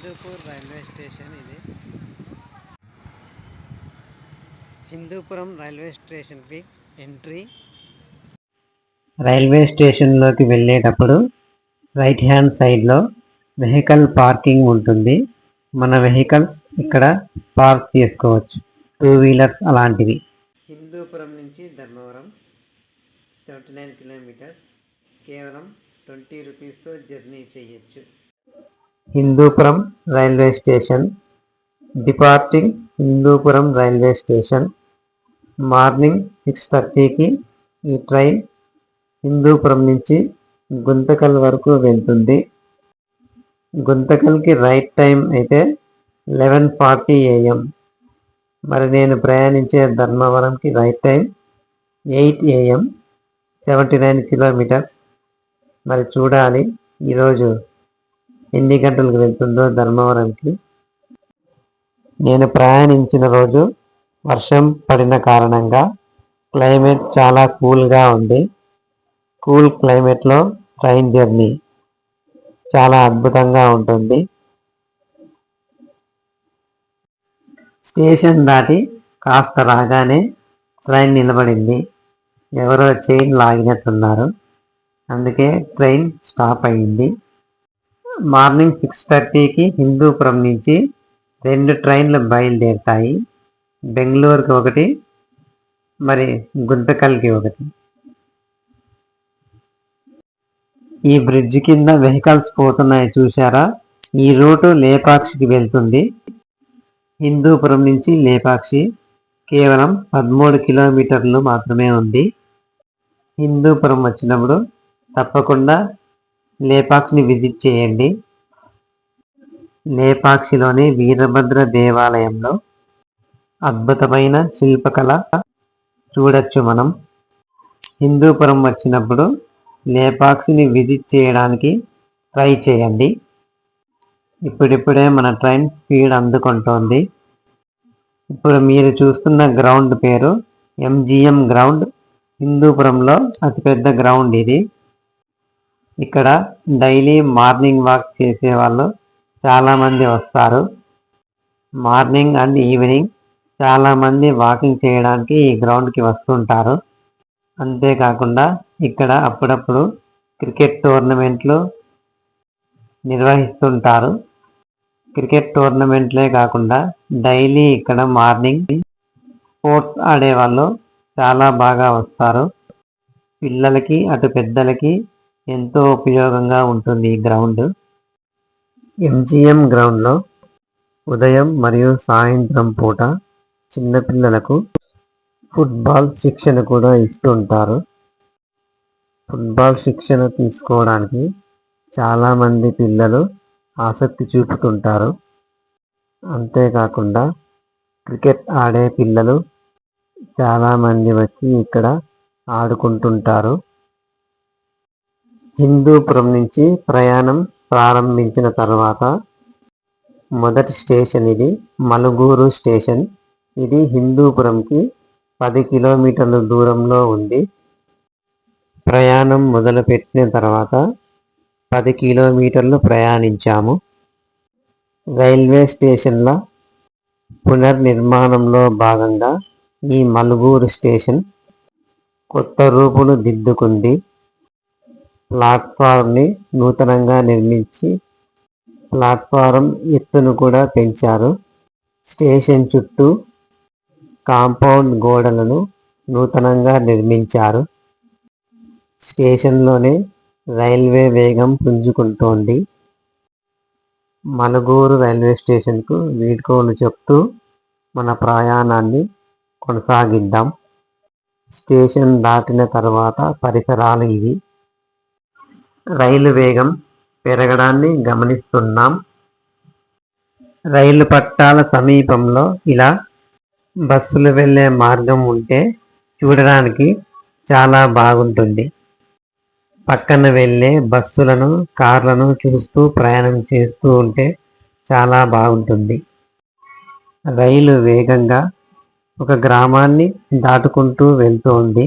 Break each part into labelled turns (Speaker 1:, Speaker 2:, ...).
Speaker 1: Hindupur railway station ఇది. Hindupuram railway స్టేషన్కి entry. Railway స్టేషన్లోకి వెళ్ళేటప్పుడు రైట్ హ్యాండ్ సైడ్లో వెహికల్ పార్కింగ్ ఉంటుంది. మన వెహికల్స్ ఇక్కడ పార్క్ చేసుకోవచ్చు, 2 వీలర్స్ అలాంటివి. హిందూపురం నుంచి ధర్మవరం 79 కిలోమీటర్స్. కేవలం 20 రూపీస్తో జర్నీ చేయొచ్చు. Hindupuram railway station. Departing Hindupuram railway station. Morning 6:30కి ఈ ట్రైన్ హిందూపురం నుంచి గుంతకల్ వరకు వెళ్తుంది. గుంతకల్కి రైట్ టైం అయితే 11:40 AM. మరి నేను ప్రయాణించే ధర్మవరంకి రైట్ టైం 8 AM, 79 కిలోమీటర్స్. మరి చూడాలి ఈరోజు ఎన్ని గంటలకు వెళ్తుందో ధర్మవరంకి. నేను ప్రయాణించిన రోజు వర్షం పడిన కారణంగా క్లైమేట్ చాలా కూల్గా ఉంది. కూల్ క్లైమేట్లో ట్రైన్ జర్నీ చాలా అద్భుతంగా ఉంటుంది. స్టేషన్ దాటి కాస్త రాగానే ట్రైన్ నిలబడింది. ఎవరో చైన్ లాగినట్టున్నారు, అందుకే ట్రైన్ స్టాప్ అయింది. మార్నింగ్ 6:30కి హిందూపురం నుంచి 2 ట్రైన్లు బయలుదేరుతాయి. బెంగళూరుకి ఒకటి, మరి గుంతకల్కి ఒకటి. ఈ బ్రిడ్జ్ కింద వెహికల్స్ పోతున్నాయి చూసారా? ఈ రూటు లేపాక్షికి వెళ్తుంది. హిందూపురం నుంచి లేపాక్షి కేవలం 13 కిలోమీటర్లు మాత్రమే ఉంది. హిందూపురం వచ్చినప్పుడు తప్పకుండా లేపాక్షిని విజిట్ చేయండి. లేపాక్షిలోని వీరభద్ర దేవాలయంలో అద్భుతమైన శిల్పకళ చూడొచ్చు మనం. హిందూపురం వచ్చినప్పుడు లేపాక్షిని విజిట్ చేయడానికి ట్రై చేయండి. ఇప్పుడిప్పుడే మన ట్రైన్ స్పీడ్ అందుకుంటోంది. ఇప్పుడు మీరు చూస్తున్న గ్రౌండ్ పేరు MGM గ్రౌండ్. హిందూపురంలో అతిపెద్ద గ్రౌండ్ ఇది. ఇక్కడ డైలీ మార్నింగ్ వాక్ చేసే వాళ్ళు చాలామంది వస్తారు. మార్నింగ్ అండ్ ఈవినింగ్ చాలామంది వాకింగ్ చేయడానికి ఈ గ్రౌండ్కి వస్తుంటారు. అంతేకాకుండా ఇక్కడ అప్పుడప్పుడు క్రికెట్ టోర్నమెంట్లు నిర్వహిస్తుంటారు. క్రికెట్ టోర్నమెంట్లే కాకుండా డైలీ ఇక్కడ మార్నింగ్ స్పోర్ట్స్ ఆడేవాళ్ళు చాలా బాగా వస్తారు. పిల్లలకి అటు పెద్దలకి ఎంతో ఉపయోగంగా ఉంటుంది ఈ గ్రౌండ్. MGM గ్రౌండ్లో ఉదయం మరియు సాయంత్రం పూట చిన్నపిల్లలకు ఫుట్బాల్ శిక్షణ కూడా ఇస్తుంటారు. ఫుట్బాల్ శిక్షణ తీసుకోవడానికి చాలామంది పిల్లలు ఆసక్తి చూపుతుంటారు. అంతేకాకుండా క్రికెట్ ఆడే పిల్లలు చాలామంది వచ్చి ఇక్కడ ఆడుకుంటుంటారు. హిందూపురం నుంచి ప్రయాణం ప్రారంభించిన తర్వాత మొదటి స్టేషన్ ఇది మలుగూరు స్టేషన్. ఇది హిందూపురంకి 10 కిలోమీటర్ల దూరంలో ఉంది. ప్రయాణం మొదలుపెట్టిన తర్వాత 10 కిలోమీటర్లు ప్రయాణించాము. రైల్వే స్టేషన్ల పునర్నిర్మాణంలో భాగంగా ఈ మలుగూరు స్టేషన్ కొత్త రూపును దిద్దుకుంది. ప్లాట్ఫారంని నూతనంగా నిర్మించి ప్లాట్ఫారం ఎత్తును కూడా పెంచారు. స్టేషన్ చుట్టూ కాంపౌండ్ గోడలను నూతనంగా నిర్మించారు. స్టేషన్లోనే రైల్వే వేగం పుంజుకుంటోంది. మలుగూరు రైల్వే స్టేషన్కు వీడ్కోలు చెప్తూ మన ప్రయాణాన్ని కొనసాగిద్దాం. స్టేషన్ దాటిన తర్వాత పరిసరాలు ఇవి. రైలు వేగం పెరగడాన్ని గమనిస్తున్నాం. రైలు పట్టాల సమీపంలో ఇలా బస్సులు వెళ్ళే మార్గం ఉంటే చూడడానికి చాలా బాగుంటుంది. పక్కన వెళ్ళే బస్సులను, కార్లను చూస్తూ ప్రయాణం చేస్తూ ఉంటే చాలా బాగుంటుంది. రైలు వేగంగా ఒక గ్రామాన్ని దాటుకుంటూ వెళ్తోంది.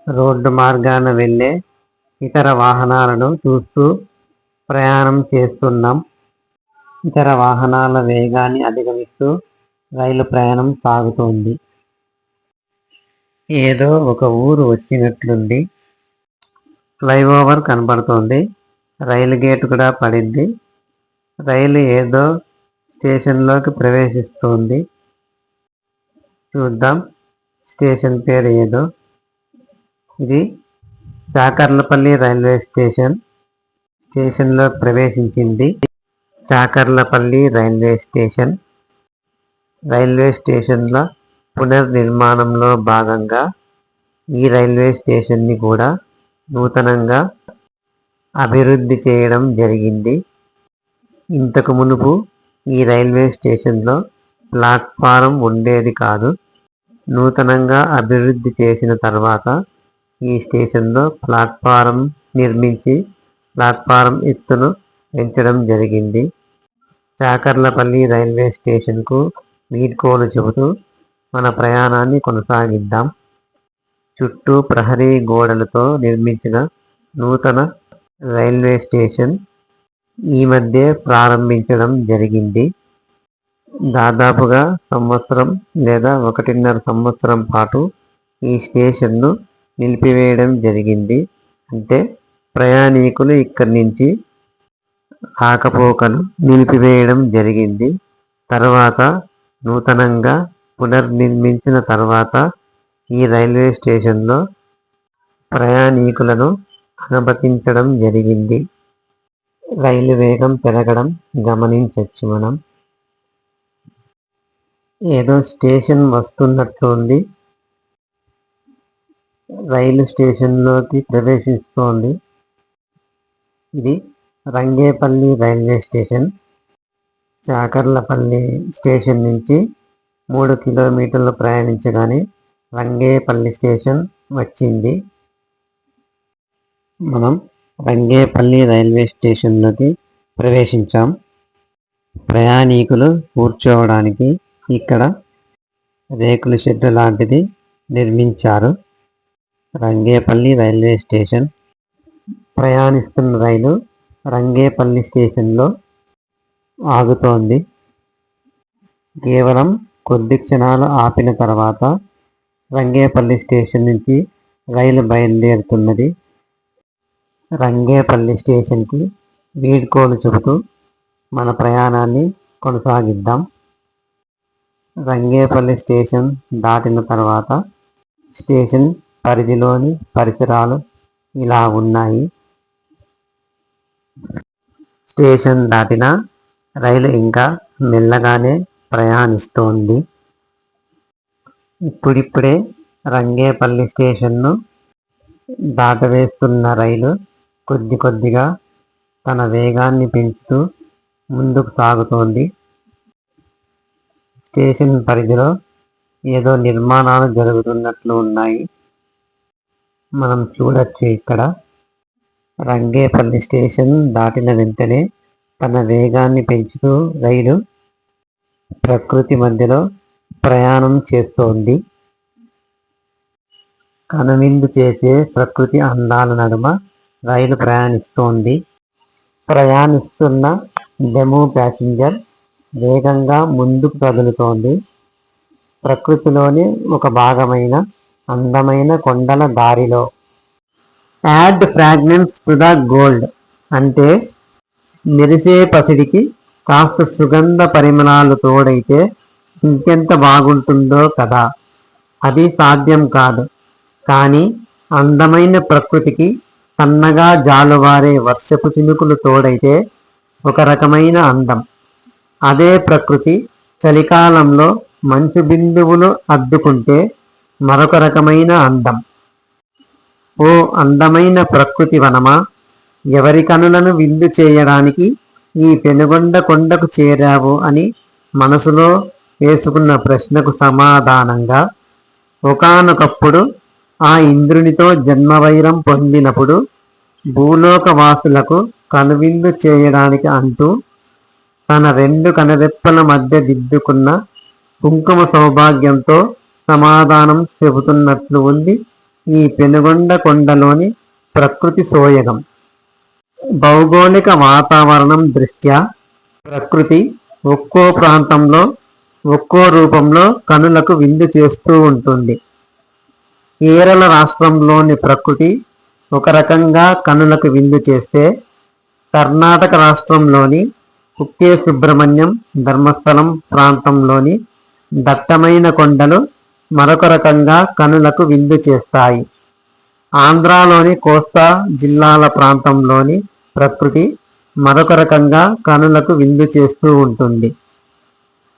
Speaker 1: రోడ్డు మార్గాన వెళ్ళే ఇతర వాహనాలను చూస్తూ ప్రయాణం చేస్తున్నాం. ఇతర వాహనాల వేగాన్ని అధిగమిస్తూ రైలు ప్రయాణం సాగుతోంది. ఏదో ఒక ఊరు వచ్చినట్లుంది. ఫ్లైఓవర్ కనబడుతోంది. రైలు గేట్ కూడా పడింది. రైలు ఏదో స్టేషన్లోకి ప్రవేశిస్తోంది. చూద్దాం స్టేషన్ పేరు ఏదో. ఇది చాకర్లపల్లి రైల్వే స్టేషన్. స్టేషన్లో ప్రవేశించింది. చాకర్లపల్లి రైల్వే స్టేషన్. రైల్వే స్టేషన్ల పునర్నిర్మాణంలో భాగంగా ఈ రైల్వే స్టేషన్ని కూడా నూతనంగా అభివృద్ధి చేయడం జరిగింది. ఇంతకు మునుపు ఈ రైల్వే స్టేషన్లో ప్లాట్ఫారం ఉండేది కాదు. నూతనంగా అభివృద్ధి చేసిన తర్వాత ఈ స్టేషన్లో ప్లాట్ఫారం నిర్మించి ప్లాట్ఫారం ఎత్తును పెంచడం జరిగింది. చాకర్లపల్లి రైల్వే స్టేషన్కు వీడ్కోలు చెబుతూ మన ప్రయాణాన్ని కొనసాగిద్దాం. చుట్టూ ప్రహరీ గోడలతో నిర్మించిన నూతన రైల్వే స్టేషన్ ఈ మధ్య ప్రారంభించడం జరిగింది. దాదాపుగా సంవత్సరం లేదా 1.5 సంవత్సరం పాటు ఈ స్టేషన్ను నిలిపివేయడం జరిగింది. అంటే ప్రయాణికులు ఇక్కడి నుంచి రాకపోకలు నిలిపివేయడం జరిగింది. తర్వాత నూతనంగా పునర్నిర్మించిన తర్వాత ఈ రైల్వే స్టేషన్లో ప్రయాణికులను అనుమతించడం జరిగింది. రైలు వేగం పెరగడం గమనించవచ్చు మనం. ఏదో స్టేషన్ వస్తున్నట్లు ఉంది. రైలు స్టేషన్లోకి ప్రవేశిస్తోంది. ఇది రంగేపల్లి రైల్వే స్టేషన్. చాకర్లపల్లి స్టేషన్ నుంచి 3 కిలోమీటర్లు ప్రయాణించగానే రంగేపల్లి స్టేషన్ వచ్చింది. మనం రంగేపల్లి రైల్వే స్టేషన్లోకి ప్రవేశించాం. ప్రయాణికులు కూర్చోవడానికి ఇక్కడ రేకుల షెడ్ లాంటిది నిర్మించారు. Rangepalli railway station. ప్రయాణిస్తున్న రైలు రంగేపల్లి స్టేషన్లో ఆగుతోంది. కేవలం కొద్ది క్షణాలు ఆపిన తర్వాత రంగేపల్లి స్టేషన్ నుంచి రైలు బయలుదేరుతున్నది. రంగేపల్లి స్టేషన్కి వీడ్కోలు చెబుతూ మన ప్రయాణాన్ని కొనసాగిద్దాం. రంగేపల్లి స్టేషన్ దాటిన తర్వాత స్టేషన్ పరిధిలోని పరిసరాలు ఇలా ఉన్నాయి. స్టేషన్ దాటిన రైలు ఇంకా మెల్లగానే ప్రయాణిస్తోంది. ఇప్పుడిప్పుడే రంగేపల్లి స్టేషన్ను దాటవేస్తున్న రైలు కొద్ది కొద్దిగా తన వేగాన్ని పెంచుతూ ముందుకు సాగుతోంది. స్టేషన్ పరిధిలో ఏదో నిర్మాణాలు జరుగుతున్నట్లు ఉన్నాయి. మనం చూడొచ్చు ఇక్కడ. రంగేపల్లి స్టేషన్ దాటిన వెంటనే తన వేగాన్ని పెంచుతూ రైలు ప్రకృతి మధ్యలో ప్రయాణం చేస్తోంది. కనువిందు చేసే ప్రకృతి అందాల నడుమ రైలు ప్రయాణిస్తోంది. ప్రయాణిస్తున్న డెమో ప్యాసింజర్ వేగంగా ముందుకు కదులుతోంది. ప్రకృతిలోని ఒక భాగమైన అందమైన కొండల దారిలో. Add fragrance to the gold అంటే మెరిసే పసిడికి కాస్త సుగంధ పరిమళాలు తోడైతే ఇంకెంత బాగుంటుందో కదా. అది సాధ్యం కాదు. కానీ అందమైన ప్రకృతికి సన్నగా జాలువారే వర్షపు చినుకులు తోడైతే ఒక రకమైన అందం. అదే ప్రకృతి చలికాలంలో మంచు బిందువులు అద్దుకుంటే మరొక రకమైన అందం. ఓ అందమైన ప్రకృతి వనమా, ఎవరి కనులను విందు చేయడానికి ఈ పెనుగొండ కొండకు చేరావు అని మనసులో వేసుకున్న ప్రశ్నకు సమాధానంగా ఒకానొకప్పుడు ఆ ఇంద్రునితో జన్మవైరం పొందినప్పుడు భూలోకవాసులకు కనువిందు చేయడానికి అంటూ తన 2 కనురెప్పల మధ్య దిద్దుకున్న కుంకుమ సౌభాగ్యంతో సమాధానం చెబుతున్నట్లు ఉంది ఈ పెనుగొండ కొండలోని ప్రకృతి సోయగం. భౌగోళిక వాతావరణం దృష్ట్యా ప్రకృతి ఒక్కో ప్రాంతంలో ఒక్కో రూపంలో కనులకు విందు చేస్తూ ఉంటుంది. కేరళ రాష్ట్రంలోని ప్రకృతి ఒక రకంగా కనులకు విందు చేస్తే, కర్ణాటక రాష్ట్రంలోని కుక్కే సుబ్రహ్మణ్యం ధర్మస్థలం ప్రాంతంలోని దట్టమైన కొండలు మరొక రకంగా కనులకు విందు చేస్తాయి. ఆంధ్రాలోని కోస్తా జిల్లాల ప్రాంతంలోని ప్రకృతి మరొక రకంగా కనులకు విందు చేస్తూ ఉంటుంది.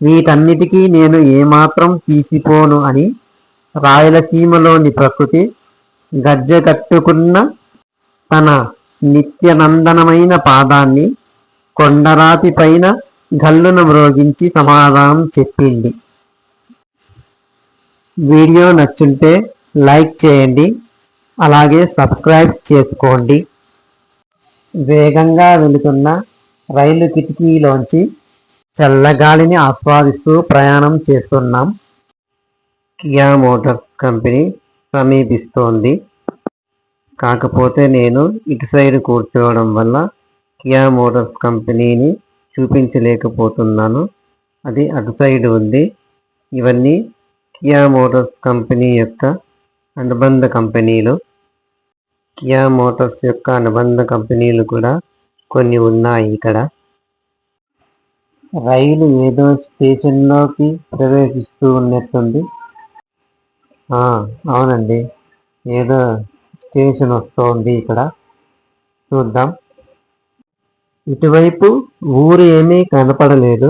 Speaker 1: వీటన్నిటికీ నేను ఏమాత్రం తీసిపోను అని రాయలసీమలోని ప్రకృతి గజ్జెకట్టుకున్న తన నిత్యనందనమైన పాదాన్ని కొండరాతి పైన గల్లున మ్రోగించి సమాధానం చెప్పింది. వీడియో నచ్చుంటే లైక్ చేయండి, అలాగే సబ్స్క్రైబ్ చేసుకోండి. వేగంగా వెళుతున్న రైలు కిటికీలోంచి చల్లగాలిని ఆస్వాదిస్తూ ప్రయాణం చేస్తున్నాం. కియా మోటార్స్ కంపెనీ సమీపిస్తోంది. కాకపోతే నేను ఇటు సైడ్ కూర్చోవడం వల్ల కియా మోటార్స్ కంపెనీని చూపించలేకపోతున్నాను. అది అటు సైడ్ ఉంది. ఇవన్నీ కియా మోటార్స్ కంపెనీ యొక్క అనుబంధ కంపెనీలు. కియా మోటార్స్ యొక్క అనుబంధ కంపెనీలు కూడా కొన్ని ఉన్నాయి ఇక్కడ. రైలు ఏదో స్టేషన్లోకి ప్రవేశిస్తూ ఉన్నట్టుంది. అవునండి, ఏదో స్టేషన్ వస్తోంది ఇక్కడ. చూద్దాం. ఇటువైపు ఊరు ఏమీ కనపడలేదు.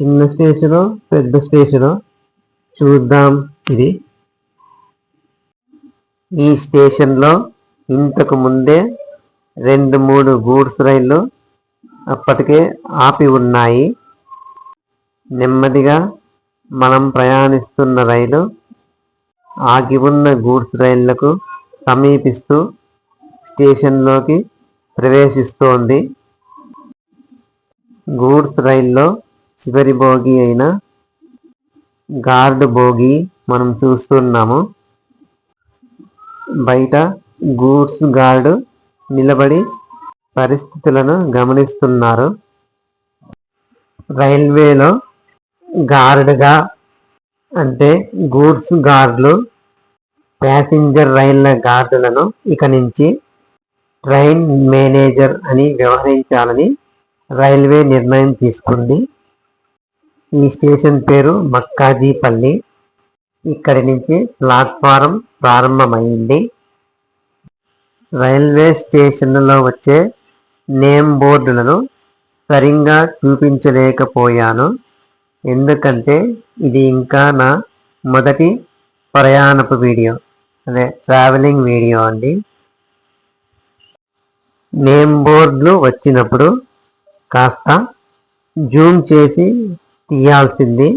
Speaker 1: చిన్న స్టేషను పెద్ద స్టేషను చూద్దాం. ఇది ఈ స్టేషన్లో ఇంతకు ముందే 2-3 గూడ్స్ రైళ్లు అప్పటికే ఆపి ఉన్నాయి. నెమ్మదిగా మనం ప్రయాణిస్తున్న రైలు ఆగి ఉన్న గూడ్స్ రైళ్లకు సమీపిస్తూ స్టేషన్లోకి ప్రవేశిస్తోంది. గూడ్స్ రైల్లో చివరి బోగి అయిన గార్డ్ బోగి మనం చూస్తున్నాము. బయట గూడ్స్ గార్డు నిలబడి పరిస్థితులను గమనిస్తున్నారు. రైల్వేలో గార్డుగా అంటే గూడ్స్ గార్డులు ప్యాసింజర్ రైళ్ల గార్డులను ఇక నుంచి ట్రైన్ మేనేజర్ అని వ్యవహరించాలని రైల్వే నిర్ణయం తీసుకుంది. ఈ స్టేషన్ పేరు మక్కాజీపల్లి. ఇక్కడి నుంచి ప్లాట్ఫారం ప్రారంభమైంది. రైల్వే స్టేషన్లో వచ్చే నేమ్ బోర్డులను సరిగ్గా చూపించలేకపోయాను. ఎందుకంటే ఇది ఇంకా నా మొదటి ప్రయాణపు వీడియో, అదే ట్రావెలింగ్ వీడియో అండి. నేమ్ బోర్డులు వచ్చినప్పుడు కాస్త జూమ్ చేసి తీయాల్సింది.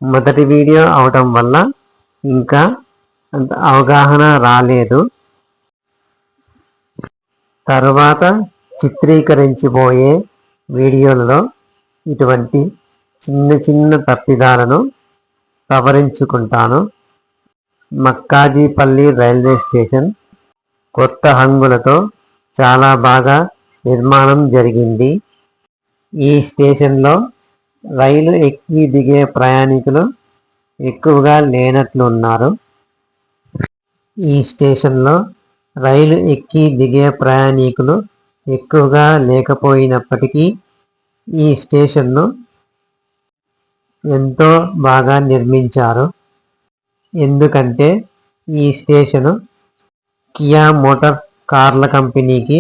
Speaker 1: మొదటి వీడియో అవటం వల్ల ఇంకా అంత అవగాహన రాలేదు. తర్వాత చిత్రీకరించబోయే వీడియోలలో ఇటువంటి చిన్న చిన్న తప్పిదాలను సవరించుకుంటాను. మక్కాజీపల్లి రైల్వే స్టేషన్ కొత్త హంగులతో చాలా బాగా నిర్మాణం జరిగింది. ఈ స్టేషన్లో రైలు ఎక్కి దిగే ప్రయాణికులు ఎక్కువగా లేనట్లున్నారు. ఈ స్టేషన్లో రైలు ఎక్కి దిగే ప్రయాణికులు ఎక్కువగా లేకపోయినప్పటికీ ఈ స్టేషన్ను ఎంతో బాగా నిర్మించారు. ఎందుకంటే ఈ స్టేషను కియా మోటార్స్ కార్ల కంపెనీకి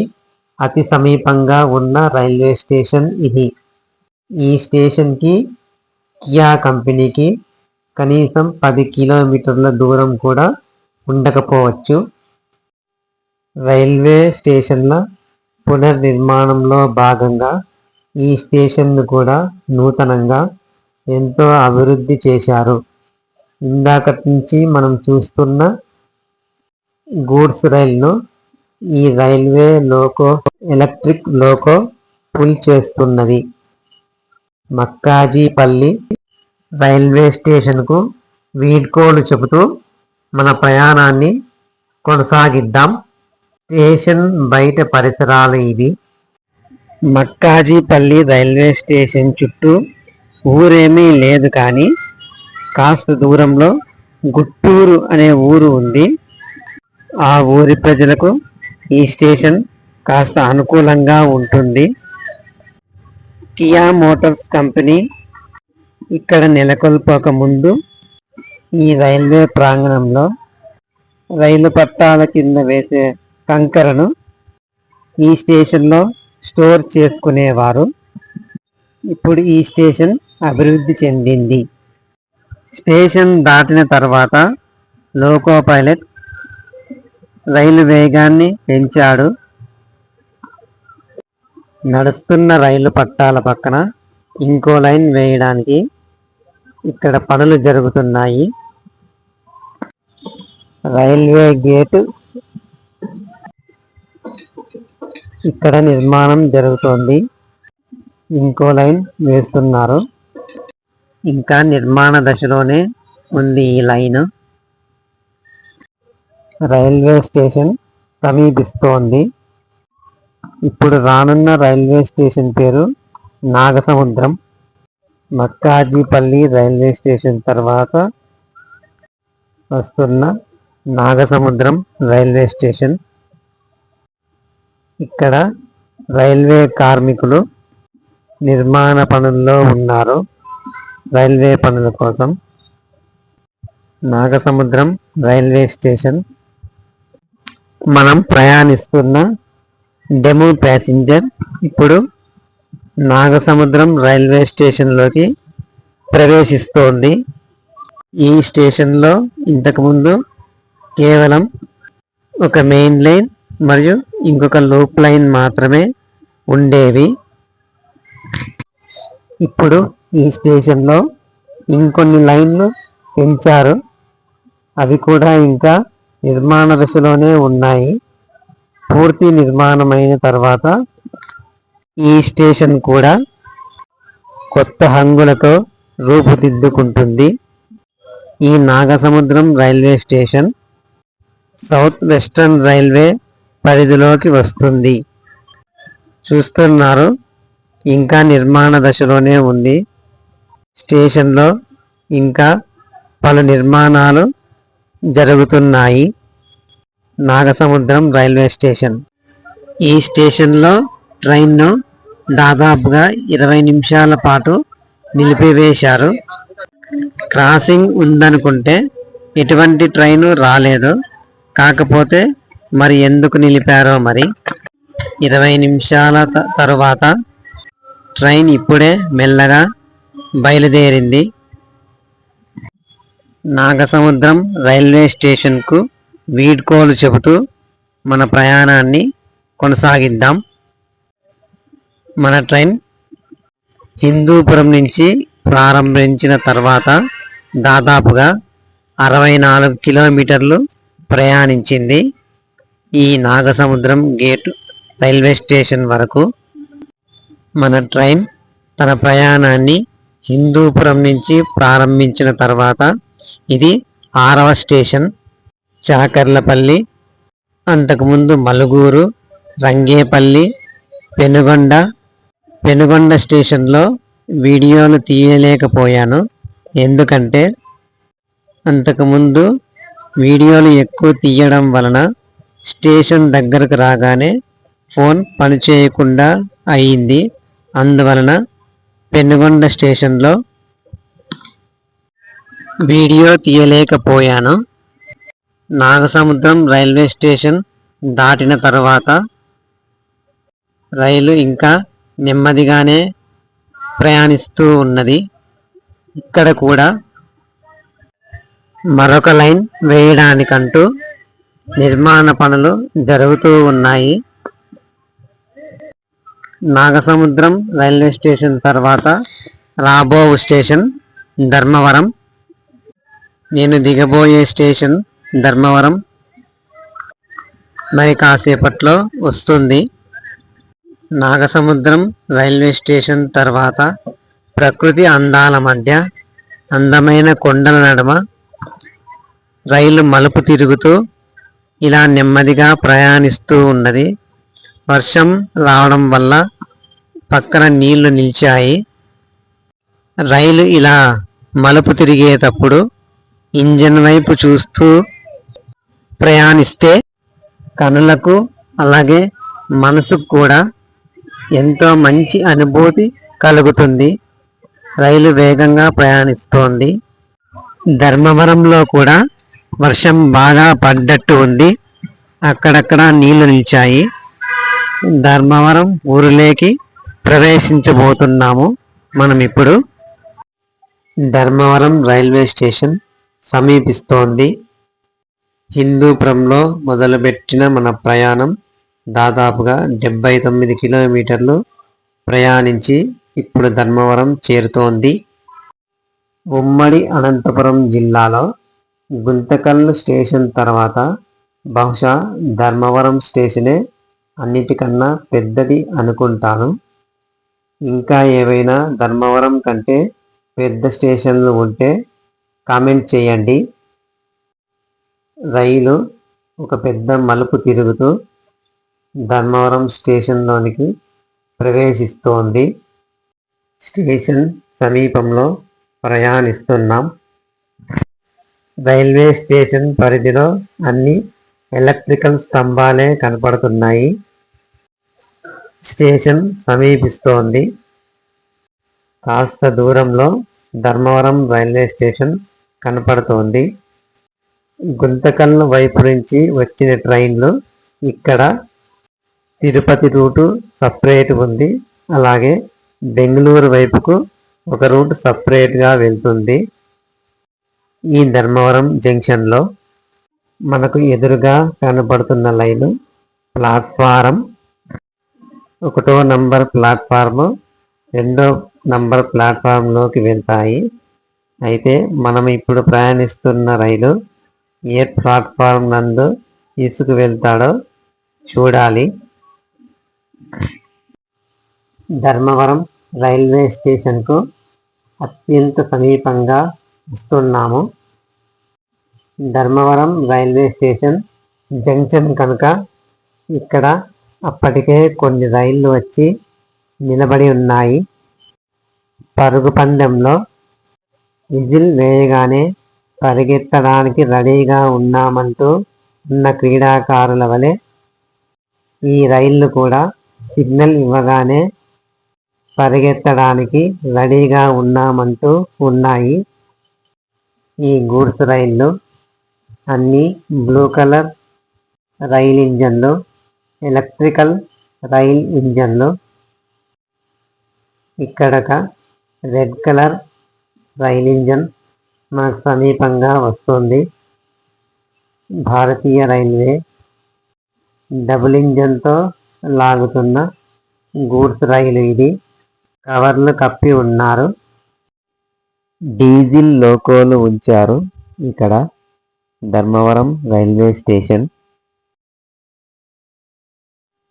Speaker 1: అతి సమీపంగా ఉన్న రైల్వే స్టేషన్ ఇది. ఈ స్టేషన్కి కియా కంపెనీకి కనీసం 10 కిలోమీటర్ల దూరం కూడా ఉండకపోవచ్చు. రైల్వే స్టేషన్ల పునర్నిర్మాణంలో భాగంగా ఈ స్టేషన్ను కూడా నూతనంగా ఎంతో అభివృద్ధి చేశారు. ఇందాకటి నుంచి మనం చూస్తున్న గూడ్స్ రైలును ఈ railway loco electric loco pull చేస్తున్నది. మక్కాజీపల్లి రైల్వే స్టేషన్కు వీడ్కోలు చెబుతూ మన ప్రయాణాన్ని కొనసాగిద్దాం. స్టేషన్ బయట పరిసరాలు ఇవి. మక్కాజీపల్లి రైల్వే స్టేషన్ చుట్టూ ఊరేమీ లేదు, కానీ కాస్త దూరంలో గుట్టూరు అనే ఊరు ఉంది. ఆ ఊరి ప్రజలకు ఈ స్టేషన్ కాస్త అనుకూలంగా ఉంటుంది. కియా మోటార్స్ కంపెనీ ఇక్కడ నెలకొల్పక ముందు ఈ రైల్వే ప్రాంగణంలో రైలు పట్టాల కింద వేసే కంకరను ఈ స్టేషన్లో స్టోర్ చేసుకునేవారు. ఇప్పుడు ఈ స్టేషన్ అభివృద్ధి చెందింది. స్టేషన్ దాటిన తర్వాత లోకో పైలట్ రైలు వేగాన్ని పెంచాడు. నడుస్తున్న రైలు పట్టాల పక్కన ఇంకో లైన్ వేయడానికి ఇక్కడ పనులు జరుగుతున్నాయి. రైల్వే గేటు ఇక్కడ నిర్మాణం జరుగుతోంది. ఇంకో లైన్ వేస్తున్నారు. ఇంకా నిర్మాణ దశలోనే ఉంది ఈ లైన్. Railway station సమీపిస్తోంది. ఇప్పుడు రానున్న రైల్వే స్టేషన్ పేరు నాగసముద్రం. మక్కాజీపల్లి రైల్వే స్టేషన్ తర్వాత వస్తున్న నాగసముద్రం రైల్వే స్టేషన్. ఇక్కడ రైల్వే కార్మికులు నిర్మాణ పనుల్లో ఉన్నారు. రైల్వే పనుల కోసం నాగసముద్రం రైల్వే స్టేషన్. మనం ప్రయాణిస్తున్న డెము ప్యాసింజర్ ఇప్పుడు నాగసముద్రం రైల్వే స్టేషన్లోకి ప్రవేశిస్తోంది. ఈ స్టేషన్లో ఇంతకుముందు కేవలం ఒక మెయిన్ లైన్ మరియు ఇంకొక లూప్ లైన్ మాత్రమే ఉండేవి. ఇప్పుడు ఈ స్టేషన్లో ఇంకొన్ని లైన్లు పెంచారు. అవి కూడా ఇంకా నిర్మాణ దశలోనే ఉన్నాయి. పూర్తి నిర్మాణమైన తర్వాత ఈ స్టేషన్ కూడా కొత్త హంగులతో రూపుదిద్దుకుంటుంది. ఈ Nagasamudram railway station south western railway పరిధిలోకి వస్తుంది. చూస్తున్నారు, ఇంకా నిర్మాణ దశలోనే ఉంది. స్టేషన్లో ఇంకా పలు నిర్మాణాలు జరుగుతున్నాయి. Nagasamudram railway station. ఈ స్టేషన్లో ట్రైన్ను దాదాపుగా 20 నిమిషాల పాటు నిలిపివేశారు. క్రాసింగ్ ఉందనుకుంటే ఎటువంటి ట్రైను రాలేదు. కాకపోతే మరి ఎందుకు నిలిపారో మరి. 20 నిమిషాల తరువాత ట్రైన్ ఇప్పుడే మెల్లగా బయలుదేరింది. నాగసముద్రం రైల్వే స్టేషన్కు వీడ్కోలు చెబుతూ మన ప్రయాణాన్ని కొనసాగిద్దాం. మన ట్రైన్ హిందూపురం నుంచి ప్రారంభించిన తర్వాత దాదాపుగా 64 కిలోమీటర్లు ప్రయాణించింది. ఈ నాగసముద్రం గేట్ రైల్వే స్టేషన్ వరకు. మన ట్రైన్ తన ప్రయాణాన్ని హిందూపురం నుంచి ప్రారంభించిన తర్వాత ఇది 6వ స్టేషన్. చాకర్లపల్లి, అంతకుముందు మలుగూరు, రంగేపల్లి, పెనుగొండ స్టేషన్లో వీడియోలు తీయలేకపోయాను. ఎందుకంటే అంతకుముందు వీడియోలు ఎక్కువ తీయడం వలన స్టేషన్ దగ్గరకు రాగానే ఫోన్ పనిచేయకుండా అయింది. అందువలన పెనుగొండ స్టేషన్లో వీడియో తీయలేకపోయాను. నాగసముద్రం రైల్వే స్టేషన్ దాటిన తర్వాత రైలు ఇంకా నెమ్మదిగానే ప్రయాణిస్తూ ఉన్నది. ఇక్కడ కూడా మరొక లైన్ వేయడానికంటూ నిర్మాణ పనులు జరుగుతూ ఉన్నాయి. నాగసముద్రం రైల్వే స్టేషన్ తర్వాత రాబో స్టేషన్ ధర్మవరం. నేను దిగబోయే స్టేషన్ ధర్మవరం మరి కాసేపట్లో వస్తుంది. నాగసముద్రం రైల్వే స్టేషన్ తర్వాత ప్రకృతి అందాల మధ్య అందమైన కొండల నడుమ రైలు మలుపు తిరుగుతూ ఇలా నెమ్మదిగా ప్రయాణిస్తూ ఉన్నది. వర్షం రావడం వల్ల పక్కన నీళ్లు నిలిచాయి. రైలు ఇలా మలుపు తిరిగేటప్పుడు ఇంజన్ వైపు చూస్తూ ప్రయాణిస్తే కనులకు అలాగే మనసుకు కూడా ఎంతో మంచి అనుభూతి కలుగుతుంది. రైలు వేగంగా ప్రయాణిస్తోంది. ధర్మవరంలో కూడా వర్షం బాగా పడ్డట్టు ఉంది. అక్కడక్కడ నీళ్లు నిలిచాయి. ధర్మవరం ఊరిలోకి ప్రవేశించబోతున్నాము మనం ఇప్పుడు. ధర్మవరం రైల్వే స్టేషన్ సమీపిస్తోంది. హిందూపురంలో మొదలుపెట్టిన మన ప్రయాణం దాదాపుగా 79 కిలోమీటర్లు ప్రయాణించి ఇప్పుడు ధర్మవరం చేరుతోంది. ఉమ్మడి అనంతపురం జిల్లాలో గుంతకల్లు స్టేషన్ తర్వాత బహుశా ధర్మవరం స్టేషనే అన్నిటికన్నా పెద్దది అనుకుంటాను. ఇంకా ఏవైనా ధర్మవరం కంటే పెద్ద స్టేషన్లు ఉంటే కామెంట్ చేయండి. రైలు ఒక పెద్ద మలుపు తిరుగుతూ ధర్మవరం స్టేషన్లోనికి ప్రవేశిస్తోంది. స్టేషన్ సమీపంలో ప్రయాణిస్తున్నాం. రైల్వే స్టేషన్ పరిధిలో అన్ని ఎలక్ట్రికల్ స్తంభాలే కనపడుతున్నాయి. స్టేషన్ సమీపిస్తోంది. కాస్త దూరంలో ధర్మవరం రైల్వే స్టేషన్ కనపడుతోంది. గుంతకల్లు వైపు నుంచి వచ్చిన ట్రైన్లు ఇక్కడ తిరుపతి రూటు సపరేట్ ఉంది. అలాగే బెంగళూరు వైపుకు ఒక రూట్ సపరేట్గా వెళ్తుంది. ఈ ధర్మవరం జంక్షన్లో మనకు ఎదురుగా కనపడుతున్న లైను ప్లాట్ఫారం 1వ నంబర్ ప్లాట్ఫారము 2వ నంబర్ ప్లాట్ఫారంలోకి వెళ్తాయి. అయితే మనం ఇప్పుడు ప్రయాణిస్తున్న రైలు ఏ ప్లాట్ఫారం నందు తీసుకు వెళ్తాడో చూడాలి. ధర్మవరం రైల్వే స్టేషన్కు అత్యంత సమీపంగా వస్తున్నాము. ధర్మవరం రైల్వే స్టేషన్ జంక్షన్ కనుక ఇక్కడ అప్పటికే కొన్ని రైళ్లు వచ్చి నిలబడి ఉన్నాయి. పరుగు పందెంలో విజిల్ వేయగానే పరిగెత్తడానికి రెడీగా ఉన్నామంటూ ఉన్న క్రీడాకారుల వలె ఈ రైళ్లు కూడా సిగ్నల్ ఇవ్వగానే పరిగెత్తడానికి రెడీగా ఉన్నామంటూ ఉన్నాయి. ఈ గూడ్స్ రైళ్లు అన్నీ బ్లూ కలర్ రైల్ ఇంజన్లు, ఎలక్ట్రికల్ రైల్ ఇంజన్లు. ఇక్కడక రెడ్ కలర్ రైల్ ఇంజన్ మనకు సమీపంగా వస్తుంది. భారతీయ రైల్వే డబుల్ ఇంజన్తో లాగుతున్న గూడ్స్ రైలు ఇది. కవర్లు కప్పి ఉన్నారు. డీజిల్ లోకోలు ఉంచారు. ఇక్కడ Dharmavaram railway station.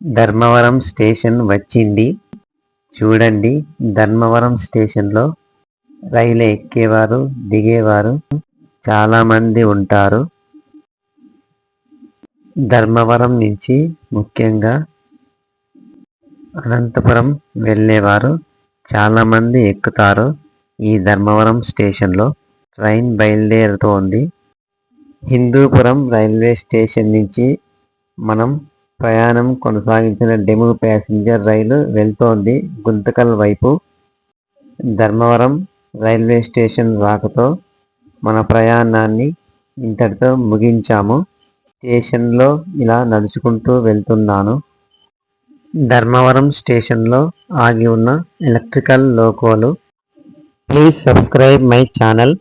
Speaker 1: Dharmavaram station వచ్చింది. చూడండి, ధర్మవరం స్టేషన్లో రైలు ఎక్కేవారు దిగేవారు చాలామంది ఉంటారు. ధర్మవరం నుంచి ముఖ్యంగా అనంతపురం వెళ్ళేవారు చాలామంది ఎక్కుతారు. ఈ ధర్మవరం స్టేషన్లో ట్రైన్ బయలుదేరుతోంది. హిందూపురం రైల్వే స్టేషన్ నుంచి మనం ప్రయాణం కొనసాగించిన డెము ప్యాసింజర్ రైలు వెళ్తోంది గుంతకల్ వైపు. ధర్మవరం రైల్వే స్టేషన్ రాకతో మన ప్రయాణాన్ని ఇంతటితో ముగించాము. స్టేషన్లో ఇలా నడుచుకుంటూ వెళ్తున్నాను. ధర్మవరం స్టేషన్లో ఆగి ఉన్న electrical locos. Please subscribe my channel.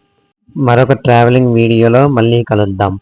Speaker 1: మరొక ట్రావెలింగ్ వీడియోలో మళ్ళీ కలుద్దాం.